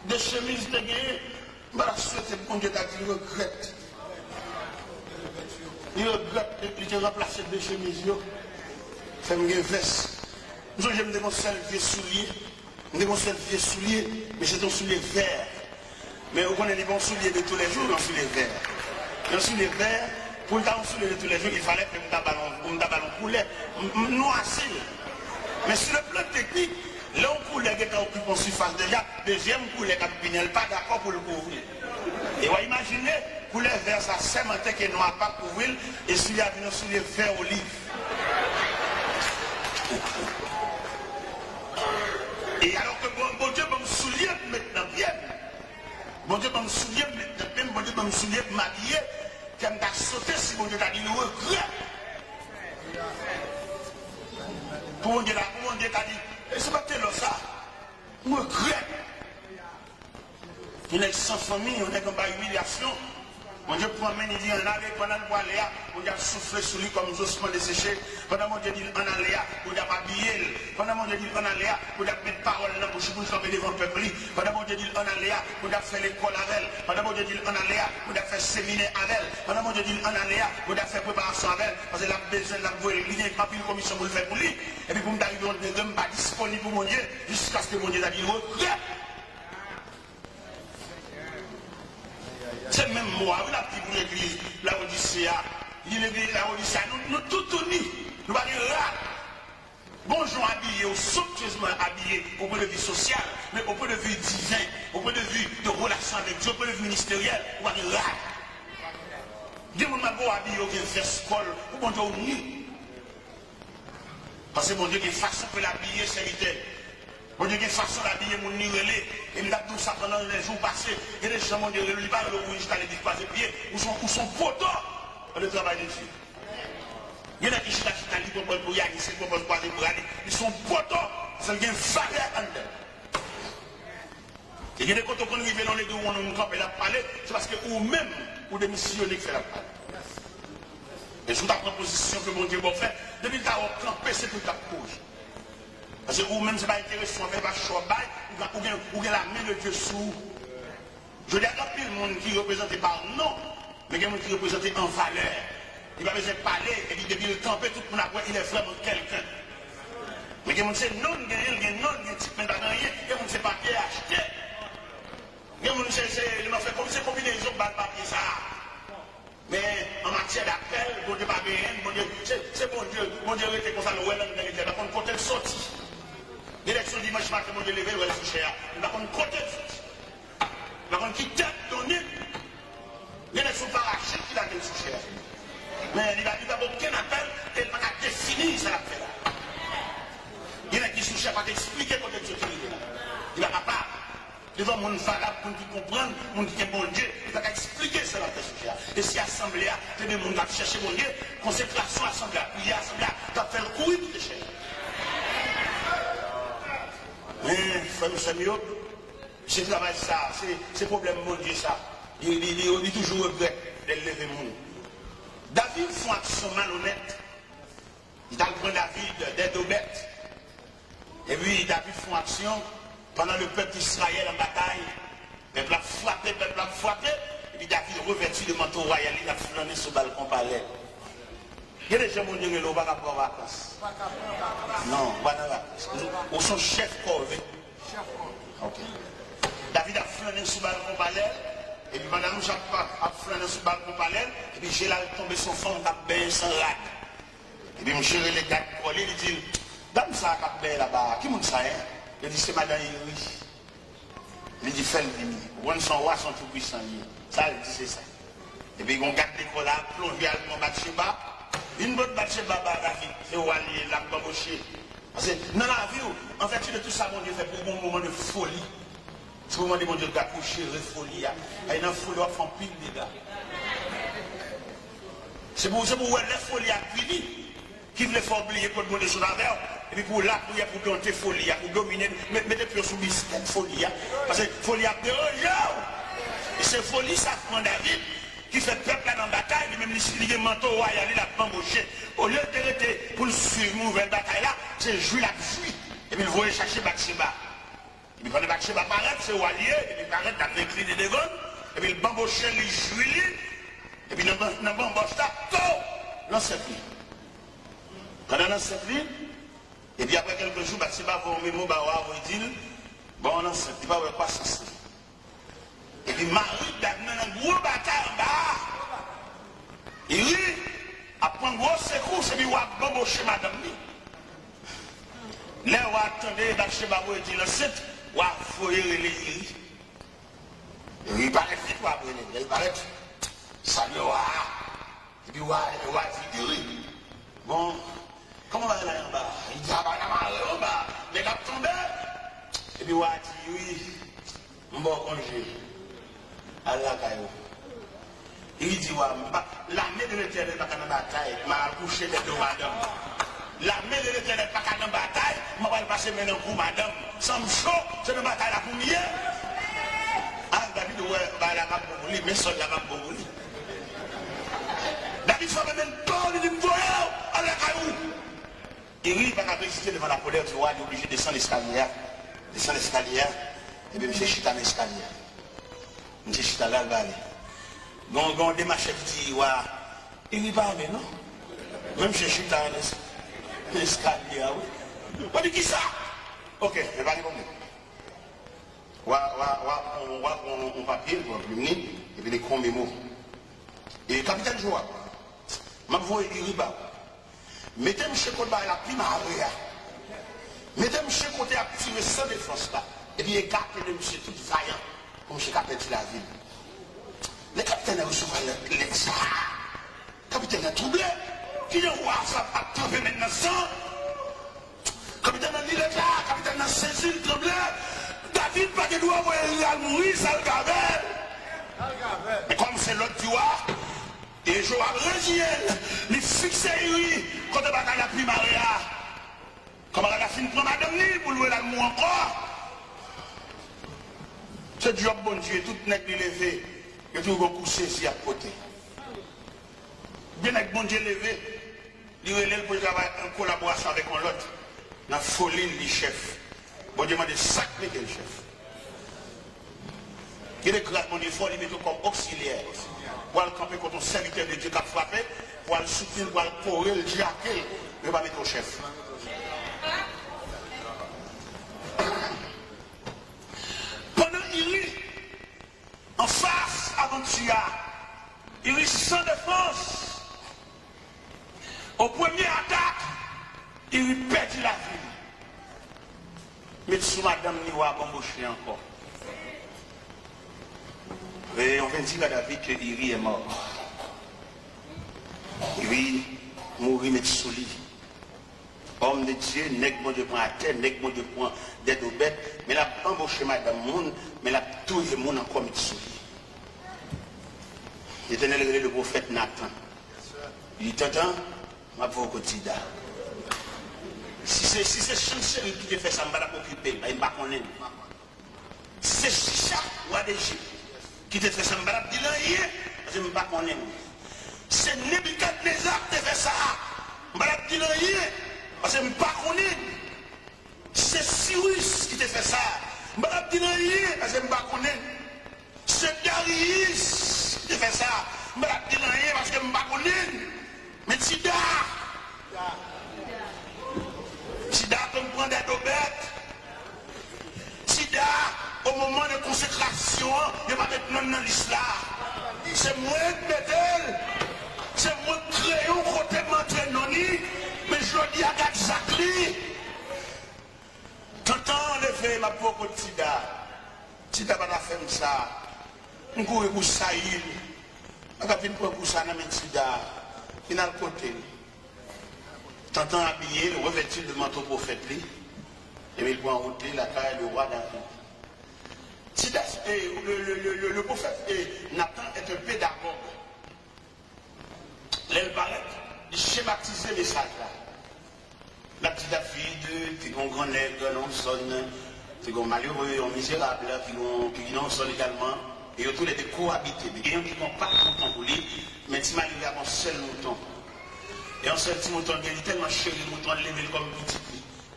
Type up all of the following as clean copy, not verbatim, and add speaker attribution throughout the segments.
Speaker 1: Des chemises de gagné, je souhaite bon Dieu t'a dit, il regrette. Il regrette, il a remplacé des chemises, ça me veste. Je me demande seul vieux soulier, mais c'est un soulier vert. Mais on connaît les bons souliers de tous les jours, un soulier vert. Un soulier vert, pour le temps, un soulier de tous les jours, il fallait que je ballon poulet, noisir. Mais sur le plan technique, l'un poulet qui occupe en surface déjà, deuxième poulet qui n'est pas d'accord pour le couvrir. Et vous imaginez, poulet vert, ça sémenté qui est noir pas couvrir, et celui-là vient un soulier vert olive. Et alors que bon Dieu va me soulier maintenant bien. Bon Dieu va me soulier maintenant bien. Bon Dieu va me soulier m'habiller. Qu'elle m'a sauté si bon Dieu t'a dit le regret. Pour bon Dieu t'a dit, c'est pas tel ça. Regret. On est sans famille, on est comme par humiliation. Mon Dieu promène, il dit en allée, pendant le bois Léa, on a soufflé sur lui comme Jospin desséché. Pendant mon Dieu dit en allée, on a habillé. Pendant mon Dieu dit en allée, on a mis parole dans la bouche pour camper devant le peuple. Pendant mon Dieu dit en allée, on a fait l'école avec elle. Pendant mon Dieu dit en allée, on a fait séminaire avec elle. Pendant mon Dieu dit en allée, on a fait préparation avec elle. Parce qu'elle a besoin de la voir ligne avec une commission pour le faire pour lui. Et puis pour me dire, on ne est pas disponible pour mon Dieu, jusqu'à ce que mon Dieu a dit, c'est même moi, on a dit pour l'église, la Odyssée, l'église, la Odyssée, nous tous unis, nous allons dire là. Bonjour habillés, somptueusement habillés au point de vue social, mais au point de vue divin, au point de vue de relation avec Dieu, au point de vue ministériel, on va dire là. Dieu m'a beau habillé au veste col, ou bon Dieu uni. Parce que mon Dieu, il y a une façon pour l'habiller, serviteur. Bon Dieu, il y a une façon d'habiller mon nirelé. Et nous avons tout ça pendant les jours passés. Et les gens, mon Dieu, ils ne parlent pas jusqu'à les disposer pieds. Où sont potos dans le travail de Dieu. Il y en a qui sont libres pour y aller, c'est pour aller. Ils sont potos. C'est une valeur en eux. Et il y a des côtés qu'on arrive dans les deux où on nous campe et la parler, c'est parce que vous-même, vous démissionnez que c'est la parole. Et sous ta proposition que mon Dieu va faire, depuis que tu as campé, c'est pour ta cause. Parce que vous-même, ce n'est pas intéressant, mais pas chaud, ou bien la main de Dieu sous. Je dis à tout le monde qui est représenté par non, mais il y a des gens qui sont représentés en valeur. Il va besoin de parler, et puis depuis le camper, tout le monde après, il est vraiment quelqu'un. Mais il y a des gens qui non, il y a non, il y a un petit peu de rien, il y a des gens qui ne pas bien acheter. Il y a des gens qui fait comme c'est combinaison de papier ça. Mais en matière d'appel, bon Dieu pas bien, bon Dieu, c'est bon Dieu était comme ça, le Welland de l'État, par contre, côté sorti. L'élection dimanche matin, mon Dieu levé, le sous cher. Par contre, côté sorti. Par contre, qui t'a donné l'élection parachute qui l'a donné sous cher. Mais il n'a aucun appel, il n'a pas défini ça l'appel là. Il y en a qui sous cher pas t'expliquer côté de ce qu'il est là. Il n'a pas part. Devant mon valable, pour qui comprendre, mon qui est bon Dieu, il va expliquer cela à cher. Et si l'assemblée a, c'est des gens qui ont cherché mon Dieu, consécration, assemblée, prière, assemblée, qui a fait le courir pour les cher. Mais, frère Samuel, je travaille ça, c'est problème mon Dieu ça. Il dit toujours regret de lever mon monde. David fait une action malhonnête. Il a pris David d'aide aux bêtes. Et puis David fait une action pendant le peuple d'Israël en bataille. Le peuple a frappé, et puis David revêtu de manteau royal, il a flâné sur le balcon palais. Il y a des gens qui ont dit que nous ne pas en vacances. Non, pas en vacances. Ou son chef corvé. Ok. David a flâné sur le balcon palais. Et puis madame Jacques a flâné sur le balcon palais. Et puis j'ai là tombé son fond, il a baigné sans rat. Et puis mon chéri les gars collés, il dit, dame ça a baigné là-bas. Qui monte ça, hein? Il dit, c'est madame Yuri. Il dit, fais le demi. Ou son roi, son tout puissant. Ça, il dit, c'est ça. Et puis, on garde l'école là, plongé à mon Bathsheba. Une bonne Bathsheba, David, c'est où aller, là, bamboché. Parce que dans la vie, en fait, de tout ça, mon Dieu fait pour un moment de folie. C'est pour un moment de mon Dieu d'accoucher, de folie. Et dans la folie, on fait un pile de dégâts. C'est pour la folie à fini. Qui voulait faire oublier pour le monde de son affaire. Et puis pour là, pour planter folie, pour dominer, mettez plus sur biscuit folie. Parce que folie a peur, et c'est folie, ça prend David, qui fait peuple là dans la bataille, même les manteaux royal, il a embauché. Au lieu de rester pour le suivre une nouvelle bataille là, c'est jouer la fuite. Et puis il voulait chercher Bathsheba. Et puis pendant que Bathsheba paraît, c'est Walier, et puis paraît, t'as fait écrit des devants, et puis le bamboche les juillet, et puis dans le bamboche là, tout, l'ancêtre. Pendant l'ancêtre, et puis après quelques jours, Bathsheba va au mémo, il dit, bon, l'ancêtre, il va avoir quoi sens. Et puis Marie, dans un gros bataille en bas, il dit, après un gros secours, c'est lui qui va bambocher madame. Là, on va attendre, Bathsheba va dire, l'ancêtre, on va fouiller les lits. Il paraît que tu vas brûler, il paraît ça lui va. Et puis, on va dire, bon, comment on va aller en bas? Il dit, ah bah, en bas, mais là, tomber. Et puis, on va dire, oui, on va congé. Allah Kayo. Il dit, l'armée de l'Éternel n'est pas dans la bataille, m'a accouché de deux madame. L'armée de l'Éternel n'est pas dans la bataille, m'a pas passer maintenant pour madame. Sans me chaud, c'est une bataille là pour mieux. Ah, David, ouais, bah, la map pour lui, mais seul la map pour lui. David fait même pas, il dit, voyons, Allah Kayo. Il rit, il va résister devant la colère du roi, il est obligé de descendre l'escalier. Descendre l'escalier, et bien, monsieur chita dans l'escalier. Monsieur chita là, il va aller. Donc, on démarche qui dit, ouais, il n'y va pas, non? Même chez chita dans l'escalier, oui. On dit qui ça? Ok, je vais aller bon. On va prendre papier, on va plumer, et puis les grands mémos. Et capitaine Joa, ma voix est riba. Mettez M. Côté la prime à Réa. Mettez M. Côté à tirer sans défense là. Et puis écartez le monsieur tout vaillant, comme M. Capitaine de la ville. Le capitaine a reçu l'exa. Le capitaine a troublé. Qui est roi, ça va tremper maintenant sans. Le capitaine a dit le gars, le capitaine a saisi le tremblé. David, pas de doigt, il a mourir, ça le gavelle. Mais comme c'est l'autre du roi, et Joab Régiel, il fixe lui, quand il va à la primaria. Comme elle a fini de prendre madame Nil pour louer la mou encore. Ce job, bon Dieu, tout n'est pas levé. Il y a toujours couché ici à côté. Bien avec bon Dieu levé, il relève pour travailler en collaboration avec l'autre. Dans la folie, le chef. Bon Dieu m'a dit, sac le chef. Il déclare mon effort, il met comme auxiliaire. Pour aller camper contre un serviteur de Dieu qui a frappé, pour aller soutenir, pour aller courir, le diaquer, il va mettre au chef. Pendant il rit, en face avant Tia, il rit sans défense. Au premier attaque, il perdit la vie. Mais sous madame Niwa bambouché encore. Et on vient dire à David que Iri est mort. Iri mourit mais sous lui. Homme de Dieu, n'est que bon Dieu prend à terre, n'est que bon Dieu prend des deux bêtes, mais la embauché madame monde, mais la tout le monde encore mis sous lui. L'Éternel est le prophète Nathan. Il dit, t'entends, ma pauvre quotidien. Si c'est chancerie qui te fait ça, je ne vais pas m'occuper, je ne vais pas connaître. Si c'est Chicha, roi d'Égypte, qui te fait ça, je ne vais pas dire rien, je ne vais pas connaître. C'est Nebuchadnezzar qui te fait ça, je ne vais pas dire rien, parce que je ne vais pas connaître. C'est Cyrus qui te fait ça, je ne vais pas dire rien, parce que je ne vais pas connaître. C'est Darius qui te fait ça, je ne vais pas dire rien, parce que je ne vais pas connaître. Mais Tida, Sida comme prendre des bêtes. Sida, au moment de consécration, il va mettre non dans l'islam. C'est moi qui mets, c'est moi qui crée un côté de noni, mais je dis à Gatzakli. T'entends le fait, ma pauvre Sida. Sida va faire ça. On court pour Saïl. On va venir pour ça dans le Sida. Il a le côté. T'entends habillé, le revêtir de manteau prophète, et il prend en route la taille du roi David. Le prophète Nathan est un pédagogue. L'aile paraît, il schématise les messages là. La petite David, qui est un grand nègre, non sonne, qui est un malheureux, un misérable, qui non sonne également, et tous les deux cohabités. Mais il y a qui n'ont pas de mouton pour lui, mais si malheureux a un seul mouton. Et un seul petit mouton, il est tellement chéri, le mouton levé comme petit.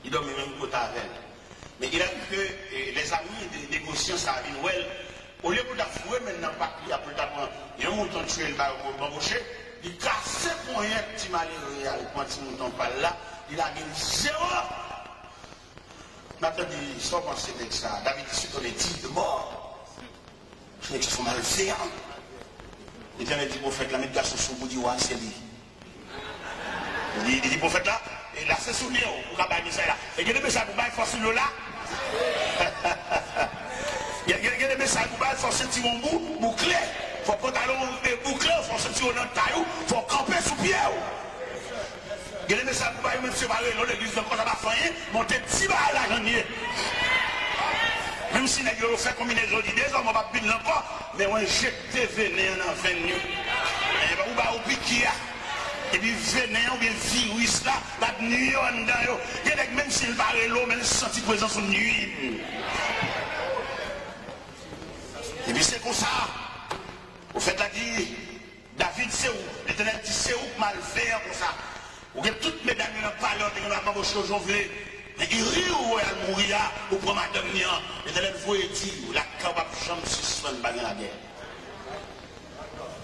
Speaker 1: Il dormait même côté avec elle. Mais il a vu que les amis des négociants, ça a vu Noël, au lieu de fouer maintenant, pas qu'il y a plus d'apprendre, il y a un montant tué le bar pour embaucher, il casse pour rien, petit malheureux, quand il montant pas là, il a gagné 0. Maintenant, il sort penser avec ça. David dit, on est dit de mort. Ce n'est que son mal faire. L'Éternel dit, prophète, la mettre garçon sous vous dit, ouais, c'est lui. Il dit, prophète là, et là, c'est souvenir, pour qu'à bailler ça là. Et il y a des messages pour bailler force sur là. Il y a des messages pour bailler force sur mon bout, bouclé. Il faut pantalon bouclé, il faut sortir dans le taillou, il faut camper sous pied. Il y a des messages pour bailler, même si vous l'église de quand ça va faire, monter 10 balles à la janvier. Même si les gens fait combinaison d'idées, on ne va pas pile encore, mais on jette vénéen en venu. Et on va au piquer. Et puis vénéen ou bien virus là, la nuit en dedans. Il y a même s'il va à l'eau, mais il sent présence de nuit. Et puis c'est comme ça. Au fait là dit, David c'est où? L'Éternel dit c'est où mal faire comme ça. Ou bien toutes mes dames n'ont pas l'ordre, ils n'ont pas de choses voulu. Mais il rit ou elle mourir ou pour madame Nian. L'Éternel vous dit, la cabane chambre suspend pas dans la guerre.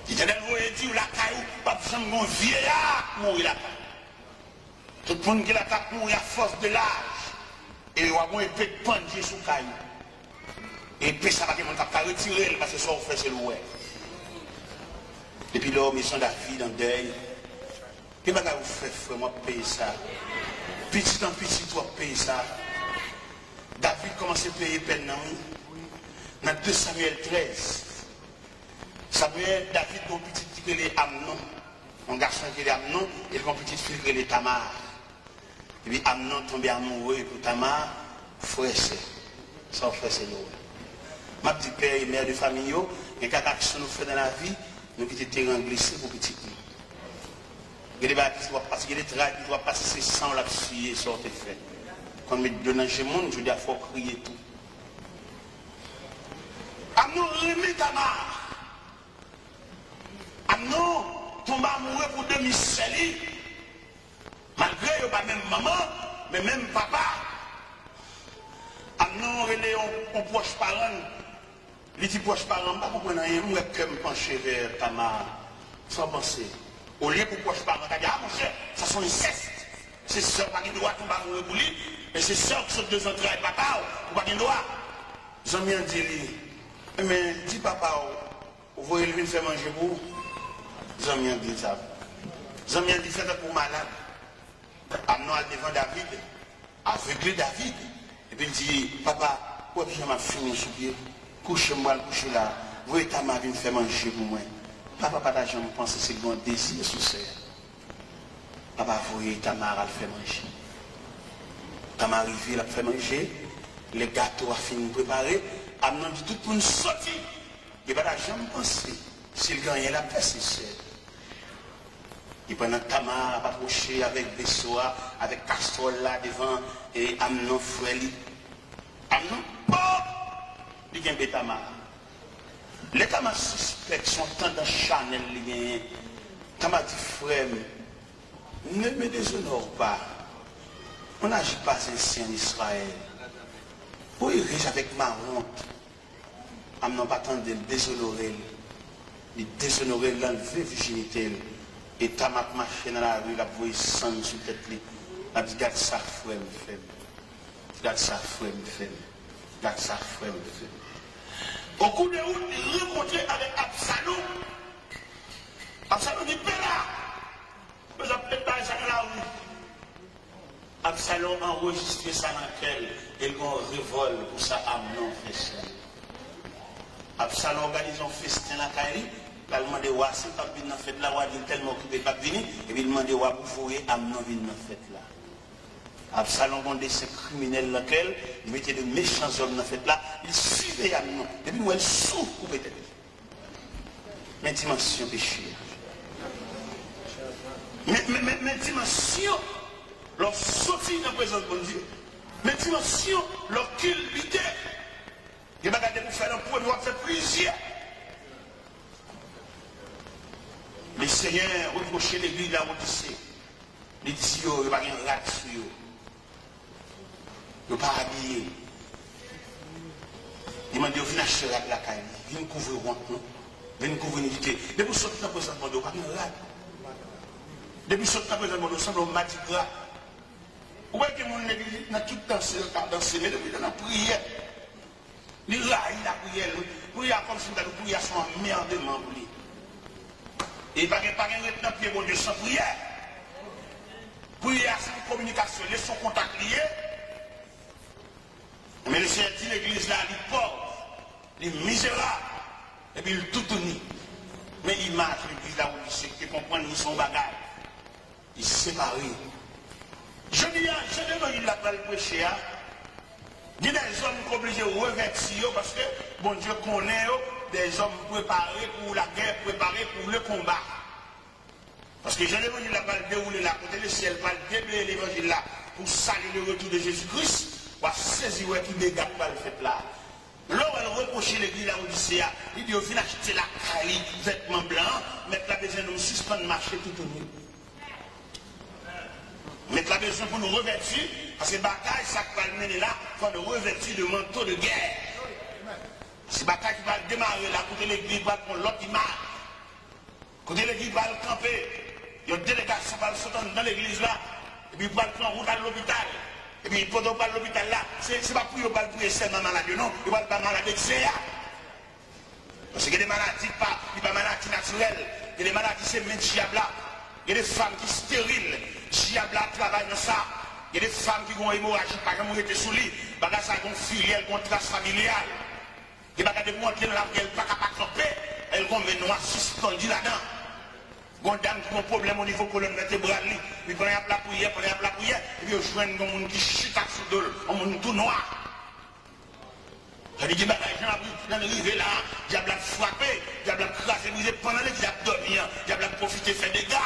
Speaker 1: L'Éternel vous dit, la caillou, pas de chambre mon vieillard mourir la caillou. Tout le monde qui la caille mourir à force de l'âge. Et il va avoir un peu de pendier sous caillou. Et puis ça va que mon cap à retirer parce que ça on fait c'est l'ouest. Depuis l'homme, ils sont David en deuil. Qu'est-ce que vous faites, frère, moi, payer ça? Petit en petit, tu vas payer ça. David commence à payer peine dans 2 Samuel 13. Samuel, David, mon petit qui est Amnon. Mon garçon qui est Amnon, et mon petit fille qui est Tamar. Et puis Amnon tombe amoureux pour Tamar, frère, ça frère, c'est nous. Ma petite père et mère de famille, et quelque chose nous fait dans la vie, nous quittons le terrain glissé pour petit nous. Il y a des choses qui doivent passer, il y a des travaux qui doivent passer sans la suyer, sortir fait. Quand je me donne chez moi, je dis qu'il faut crier tout. Amnon remet Tamar. Amnon tombe amoureux pour demi-seli. Malgré qu'il n'y a pas même maman, mais même papa. Amnon relève un proche parent. Les petits proches parents, je ne comprends pas rien, je vais me pencher vers Tamar. Sans penser. Au lieu pour proche parent, je dis, ah mon cher, ça sont incestes. C'est sœur qui doit tomber amoureux pour lui, et c'est sœur qui sont 2 entrailles papa, ou pas qui doit. J'en ai dit, mais dis papa, vous voyez lui faire manger pour vous. J'en ai dit ça. J'en ai dit, faites pour malade. Amenons à devant David, aveuglé David. Et puis il dit, papa, pourquoi je m'ai fini sous pied? Couchez-moi, couchez là. Vous et ta mère faire manger pour moi. Papa, pas d'argent, je pense que c'est le bon désir sous serre. Papa, vous et ta mère faire manger. Ta mère arrive, elle fait manger. Les gâteaux a fini de préparer. Amenons dit tout pour nous sortir. Il n'y a pas d'argent, je pense. S'il gagne la paix, c'est serre. Et pendant que Tamar a approché avec vaisseau, avec casserole là devant, et Amnon frère. Amnon, oh! Il y a un Tamar. Les Tamar suspects sont tant dans Chanel. Tamar dit frère, ne me déshonore pas. On n'agit pas ainsi en Israël. Pour y riche avec ma honte. Amnon pas tant de le déshonorer. Il déshonorer l'enlever virginité. Et Tamar marché dans la rue, la voix sang sur la tête. La dit, garde ça, frère, me fait. Garde ça, frère, me fait. Garde ça, frère, me fait. Au coup de route, il rencontrait avec Absalom. Absalom dit, Péla. Vous avez pas ça dans la rue. Absalom enregistré ça dans laquelle il y a un révolte pour ça, Amnon fait ça. Absalom organise un festin dans la caille. Il a demandé à si pas venir dans la fête là, il est tellement occupé pas venir, et puis il a demandé à pour fourrer Amnon venir dans la fête là. Absalom a des criminels dans lequel il mettait de méchants hommes dans la fête là, il suivait Amnon. Et puis moi, il souffre peut-être. Mais dimension péché. Mais dimension, leur sortie dans la présence de bon Dieu. Mais dimension, leur culpité. Il va garder pour faire un point, il va faire plusieurs. Les seigneurs reprochaient l'église de la Odyssée. Les disent, il n'y a pas de rat sur eux. Il n'y a pas habillé. Il m'a dit, viens acheter la caille, viens couvrir honte, non? Viens couvrir l'unité. Depuis ce temps, présentement, il n'y a pas de rade. Depuis ce temps, présentement, nous sommes mati gras. Où est-ce que mon église n'a tout dansé, mais depuis dans la prière. Il raille la prière, prière comme si nous prière son emmerdement pour lui. Et il n'y a pas de pied bon Dieu sans prière. Prière sans communication, laissons contact lié. Mais le Seigneur dit l'église là, il est pauvre, il est misérable, et puis il est tout uni. Mais il marche l'église là où il sait qu'il comprend son bagage. Il est séparé. Je dis, je demande il n'a pas le péché. Il y a des hommes qui sont obligés de revêtir parce que bon Dieu connaît des hommes préparés pour la guerre, préparés pour le combat. Parce que je demande il n'a pas le déroulé là, côté le ciel, pas le déblayer l'évangile là, pour saluer le retour de Jésus-Christ. On va saisir qui dégâts va le fait là. Là, elle reproche l'église là Odyssée. Il dit, au final, acheter la caille, vêtements blancs, mettre la besoin de nous suspendre marcher tout au mieux. Mettre la besoin pour nous revêtir, parce que bataille, ça qui va le mener là, il faut nous revêtir de manteau de guerre. C'est bataille qui va démarrer là, côté l'église va prendre l'autre image. Côté l'église va le camper. Il y a une délégation qui va le sauter dans l'église là, et puis il va le prendre route à l'hôpital. Et puis, pendant qu'on l'hôpital là, c'est pas pour qu'il va le seulement malade, non, il va le pas malade d'excès. Parce qu'il y a des maladies, pas maladies naturelles, il y a des maladies, c'est même diable. Il y a des femmes qui sont stériles, diable travaille dans ça. Il y a des femmes qui ont hémorragie, par exemple, qui sont sous lit, parce que ça a une filiale, une trace familiale. Il n'y a pas de montrer dans la vie, elle ne peut pas camper, elle va me noir suspendu là-dedans. Une dame qui a un problème au niveau colonne vertébrale, puis pendant la prière, et puis je vois un monde qui chute sous d'eau, un monde tout noir. Je dis, bah, les gens dans l'arrivée là, diable a frappé, diable a crasé, pendant l'église a dormi, diable a profité, fait des gars.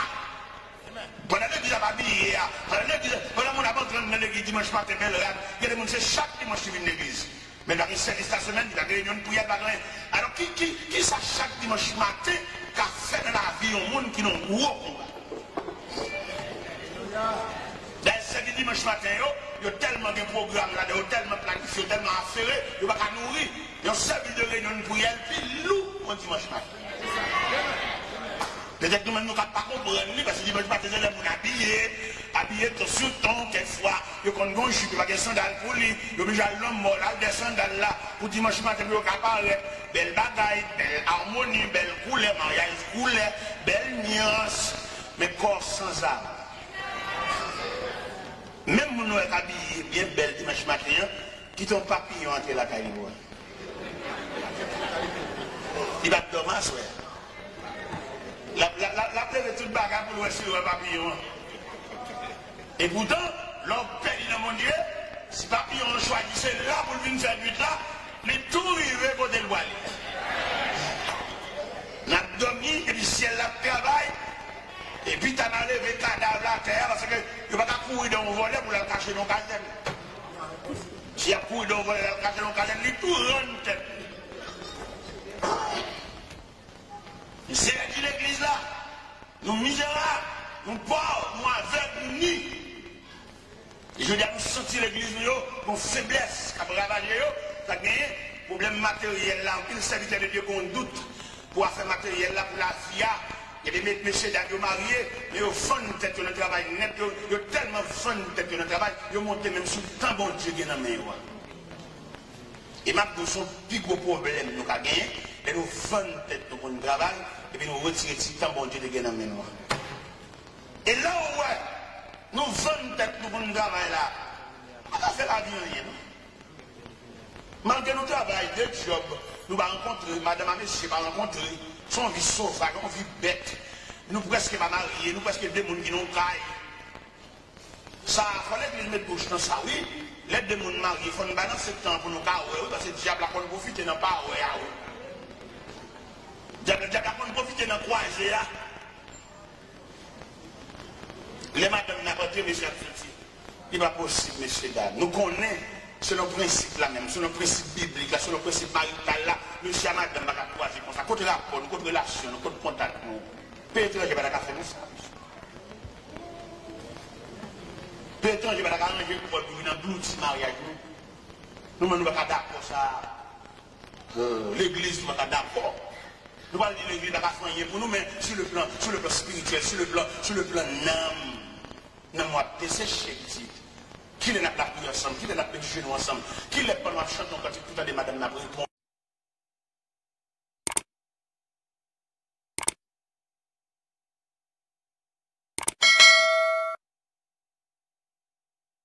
Speaker 1: Pendant l'église a habillé, pendant mon abandon dans l'église dimanche matin, il y a des gens qui chaque dimanche qui viennent l'église. Mais dans les services de la semaine, il y a des réunions de prière. Alors, qui ça chaque dimanche matin qu'a fait dans la vie au monde qui n'ont gros combat? Dans le service dimanche matin, il y a tellement de programmes là, il y a tellement planifié, tellement affairé, il n'y a pas qu'à nourrir. Il y a un service de réunion de prière, puis loup au dimanche matin. Peut-être que nous ne pouvons pas comprendre, parce que dimanche matin, les gens habillés sur le ton, quelquefois, ils ont un jupe, ils ont des sandales pour lui, ils ont déjà l'homme mort, des sandales là, pour dimanche matin, ils ont apparaître, belle bagaille, belle harmonie, belle couleur, mariage couleur, belle nuance, mais corps sans âme. Même nous sommes habillés bien belle dimanche matin, qui t'ont papillon entre la caille. Il va te dormir, ouais. La plaie de toute bagarre pour le sur un papillon. Et pourtant, l'homme perdit dans mon Dieu, si papillon choisissait là pour venir faire nuit là, mais tout arrivé côté le voile. On a dormi, et puis si elle a travaillé, et puis tu as enlevé le cadavre à terre, parce que tu ne vas pas courir dans le volet pour le cacher dans le caserne. Si tu as couru dans le volet pour le cacher dans le caserne, il tout rend tête. C'est l'église là, nous misérables, nous pauvres, nous aveugles, nous nus. Et je dis à nous sentir l'église, nous faiblesse, qui a ravagé, qui a gagné, problème matériel là, il serviteur de Dieu qu'on doute pour faire matériel là pour la vie. Il y a des messieurs qui sont mariés, mais ils font peut-être le travail net, ils ont tellement fun peut-être le travail, ils ont monté même sur le temps bon Dieu qui est dans les mains. Et maintenant, son plus gros problème nous avons gagné, et nous faisons peut-être notre travail, et puis nous retirons le temps bon Dieu qui est dans les mains. Et là où nous faisons peut-être notre travail là, on va faire la vie rien. Malgré notre travail de job, nous allons rencontrer, madame et monsieur, va rencontrer, son vie sauvage, son vie bête. Nous presque pas mariés, nous presque des gens qui n'ont pas. Ça, il fallait que nous mettions bouche dans ça, oui. Les deux gens mariés, il faut nous balancer ce temps pour nous carrer, parce que le diable a profité dans pas, oui. Le diable a profité dans quoi, j'ai là. Les madames n'ont pas dit, monsieur, il n'est pas possible, monsieur, nous connaissons. C'est le principe là même, c'est le principe biblique, c'est le principe marital là. Monsieur et madame, va croiser comme ça. Côté rapport, côté relation, côté contact, nous. Peut-être que je vais faire ça. Peut-être que je vais faire un pour venir dans le mariage. Nous ne sommes pas d'accord ça. l'église doit être d'accord. Nous parlons de l'église n'a rien pour nous, mais sur le plan spirituel, sur le plan âme, nous avons desséché petit. Qui est la prière ensemble, qui est la prière ensemble, qui est pas nous chantons quand tout à des madame n'a pas